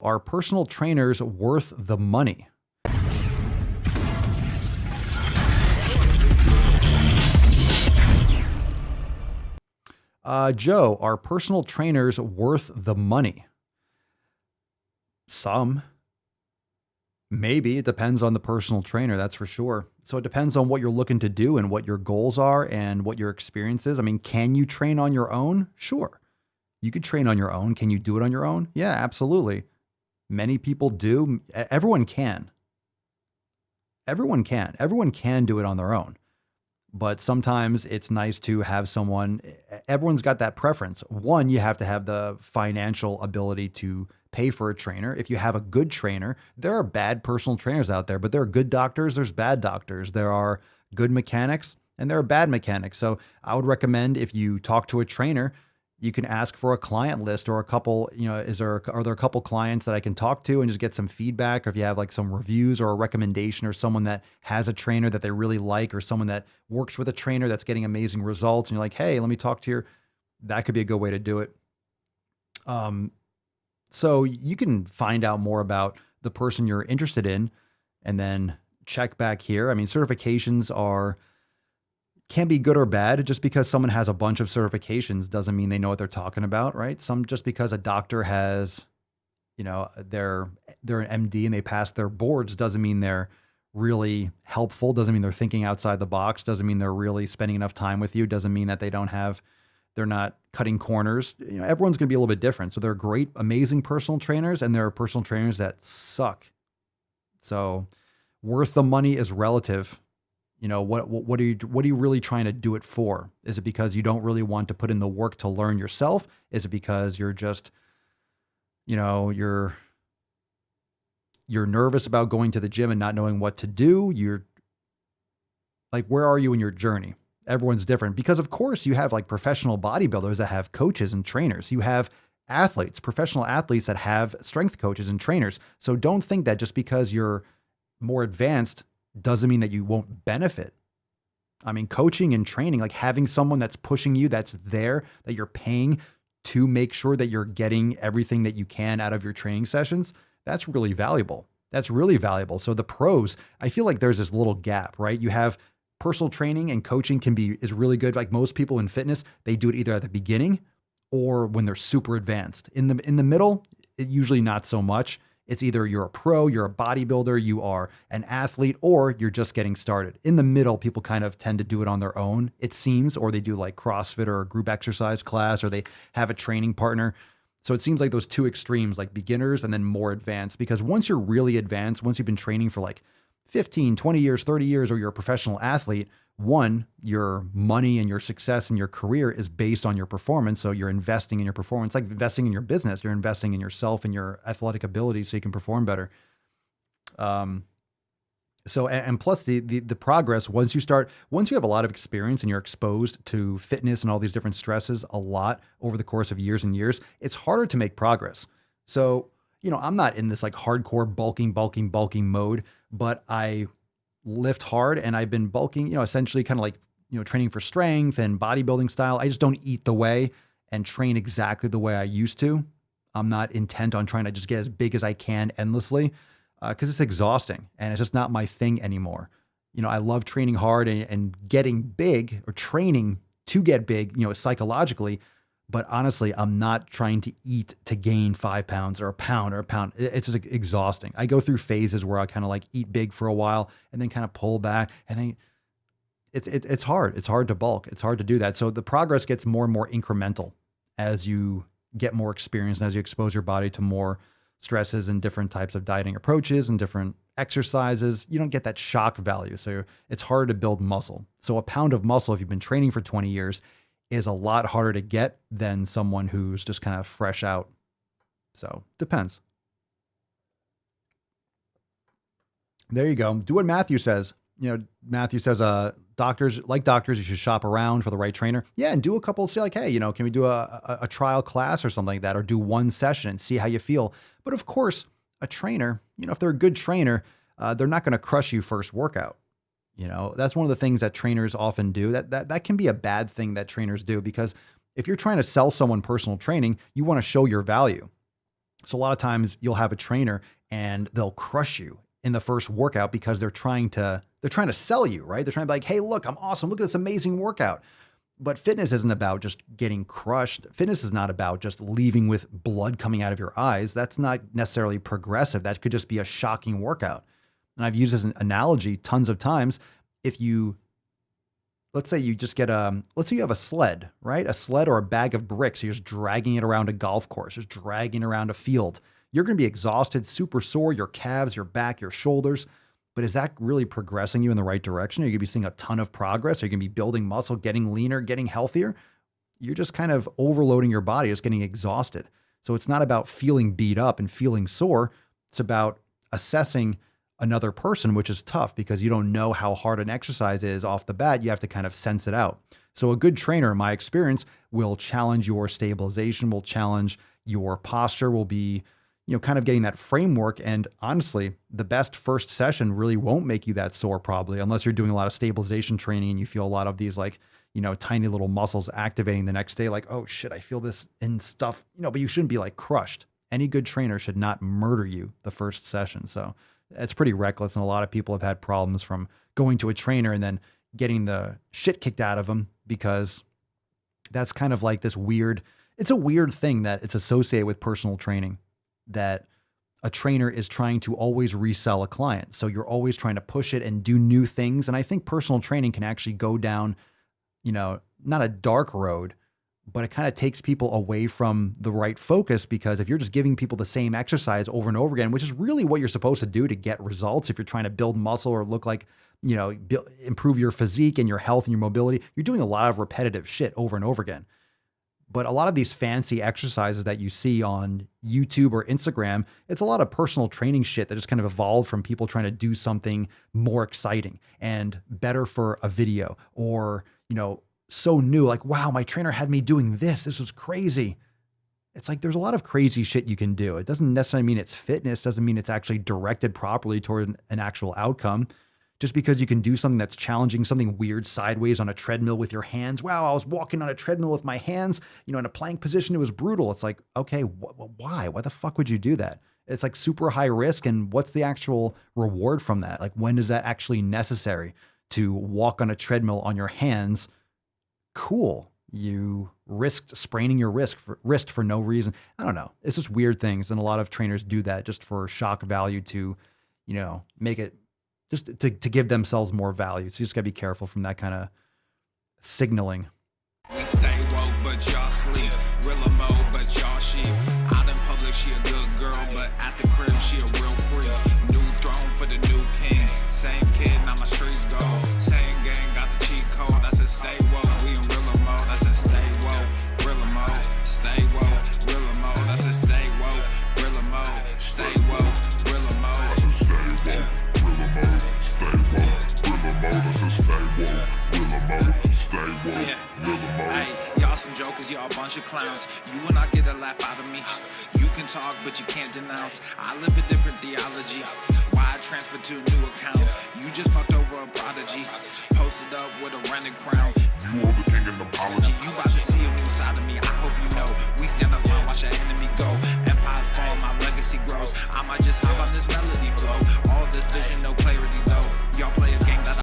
Are personal trainers worth the money? Joe, are personal trainers worth the money? Some. Maybe. It depends on the personal trainer, that's for sure. So it depends on what you're looking to do and what your goals are and what your experience is. I mean, can you train on your own? Sure. You could train on your own. Can you do it on your own? Yeah, absolutely. Many people do. Everyone can. Everyone can. Everyone can do it on their own. But sometimes it's nice to have someone, everyone's got that preference. One, you have to have the financial ability to pay for a trainer. If you have a good trainer, there are bad personal trainers out there, but there are good doctors, there's bad doctors. There are good mechanics and there are bad mechanics. So I would recommend if you talk to a trainer, you can ask for a client list or a couple, are there a couple clients that I can talk to and just get some feedback? Or if you have like some reviews or a recommendation or someone that has a trainer that they really like, or someone that works with a trainer that's getting amazing results. And you're like, hey, let me talk to that could be a good way to do it. So you can find out more about the person you're interested in and then check back here. I mean, certifications can be good or bad. Just because someone has a bunch of certifications doesn't mean they know what they're talking about, right? Just because a doctor has, they're an MD and they pass their boards doesn't mean they're really helpful. Doesn't mean they're thinking outside the box. Doesn't mean they're really spending enough time with you. Doesn't mean that they're not cutting corners. Everyone's going to be a little bit different. So there are great, amazing personal trainers and there are personal trainers that suck. So worth the money is relative. What are you really trying to do it for? Is it because you don't really want to put in the work to learn yourself? Is it because you're just, you're nervous about going to the gym and not knowing what to do? You're like, where are you in your journey? Everyone's different because of course you have like professional bodybuilders that have coaches and trainers. You have athletes, professional athletes that have strength coaches and trainers. So don't think that just because you're more advanced doesn't mean that you won't benefit. I mean, coaching and training, like having someone that's pushing you, that's there, that you're paying to make sure that you're getting everything that you can out of your training sessions, that's really valuable. That's really valuable. So the pros, I feel like there's this little gap, right? You have personal training and coaching is really good. Like most people in fitness, they do it either at the beginning or when they're super advanced. In the middle, usually not so much. It's either you're a pro, you're a bodybuilder, you are an athlete, or you're just getting started. In the middle, people kind of tend to do it on their own, it seems, or they do like CrossFit or a group exercise class, or they have a training partner. So it seems like those two extremes, like beginners and then more advanced, because once you're really advanced, once you've been training for like 15, 20 years, 30 years, or you're a professional athlete, one, your money and your success and your career is based on your performance. So you're investing in your performance, like investing in your business. You're investing in yourself and your athletic ability so you can perform better. And plus the progress, once you have a lot of experience and you're exposed to fitness and all these different stresses a lot over the course of years and years, it's harder to make progress. So, I'm not in this like hardcore bulking mode, but I lift hard and I've been bulking, essentially kind of like, training for strength and bodybuilding style. I just don't eat the way and train exactly the way I used to. I'm not intent on trying to just get as big as I can endlessly because it's exhausting and it's just not my thing anymore. I love training hard and getting big or training to get big, psychologically. But honestly, I'm not trying to eat to gain 5 pounds or a pound. It's just exhausting. I go through phases where I kind of like eat big for a while and then kind of pull back. And then it's hard. It's hard to bulk. It's hard to do that. So the progress gets more and more incremental as you get more experience and as you expose your body to more stresses and different types of dieting approaches and different exercises. You don't get that shock value. So it's hard to build muscle. So a pound of muscle, if you've been training for 20 years, is a lot harder to get than someone who's just kind of fresh out. So depends. There you go. Do what Matthew says. Matthew says, doctors, you should shop around for the right trainer. Yeah. And do a couple, say like, hey, can we do a trial class or something like that, or do one session and see how you feel. But of course, a trainer, if they're a good trainer, they're not going to crush you first workout. That's one of the things that trainers often do. That can be a bad thing that trainers do, because if you're trying to sell someone personal training, you want to show your value. So a lot of times you'll have a trainer and they'll crush you in the first workout because they're trying to sell you, right? They're trying to be like, hey, look, I'm awesome. Look at this amazing workout. But fitness isn't about just getting crushed. Fitness is not about just leaving with blood coming out of your eyes. That's not necessarily progressive. That could just be a shocking workout. And I've used this an analogy tons of times. If you, let's say you just get let's say you have a sled, right? A sled or a bag of bricks. You're just dragging it around a golf course, just dragging around a field. You're going to be exhausted, super sore, your calves, your back, your shoulders. But is that really progressing you in the right direction? Are you going to be seeing a ton of progress? Are you going to be building muscle, getting leaner, getting healthier? You're just kind of overloading your body, just getting exhausted. So it's not about feeling beat up and feeling sore. It's about assessing another person, which is tough because you don't know how hard an exercise is off the bat. You have to kind of sense it out. So a good trainer, in my experience, will challenge your stabilization, will challenge your posture, will be, kind of getting that framework. And honestly, the best first session really won't make you that sore probably, unless you're doing a lot of stabilization training and you feel a lot of these tiny little muscles activating the next day. Like, oh shit, I feel this and stuff, but you shouldn't be like crushed. Any good trainer should not murder you the first session. So it's pretty reckless. And a lot of people have had problems from going to a trainer and then getting the shit kicked out of them, because that's kind of like it's a weird thing that it's associated with personal training, that a trainer is trying to always resell a client. So you're always trying to push it and do new things. And I think personal training can actually go down, not a dark road, but it kind of takes people away from the right focus, because if you're just giving people the same exercise over and over again, which is really what you're supposed to do to get results, if you're trying to build muscle or look like, improve your physique and your health and your mobility, you're doing a lot of repetitive shit over and over again. But a lot of these fancy exercises that you see on YouTube or Instagram, it's a lot of personal training shit that just kind of evolved from people trying to do something more exciting and better for a video, or, so new, like, wow, my trainer had me doing this. This was crazy. It's like, there's a lot of crazy shit you can do. It doesn't necessarily mean it's fitness, doesn't mean it's actually directed properly toward an actual outcome. Just because you can do something that's challenging, something weird sideways on a treadmill with your hands. Wow, I was walking on a treadmill with my hands, in a plank position. It was brutal. It's like, okay, why? Why the fuck would you do that? It's like super high risk. And what's the actual reward from that? Like, when is that actually necessary to walk on a treadmill on your hands? Cool. You risked spraining your wrist for no reason. I don't know. It's just weird things. And a lot of trainers do that just for shock value to, make it, just to give themselves more value. So you just gotta be careful from that kind of signaling. We stay woke, but y'all sleep. Rilla mo, but y'all sheep. Out in public, she a good girl, but at the crib, she a real freak. New throne for the new king. Same kid, now my streets go. Same gang, got the cheat code. I said stay woke, we in Rilla mo. I said stay woke, Rilla mo. Stay woke, Rilla mo. I said stay woke, Rilla mo. Stay woke, Rilla mo. I said stay woke. Hey, y'all some jokers, y'all a bunch of clowns. You will not get a laugh out of me. You can talk, but you can't denounce. I live a different theology. Why I transferred to a new account? You just fucked over a prodigy. Posted up with a rented crown. You are the king in the apology. You about to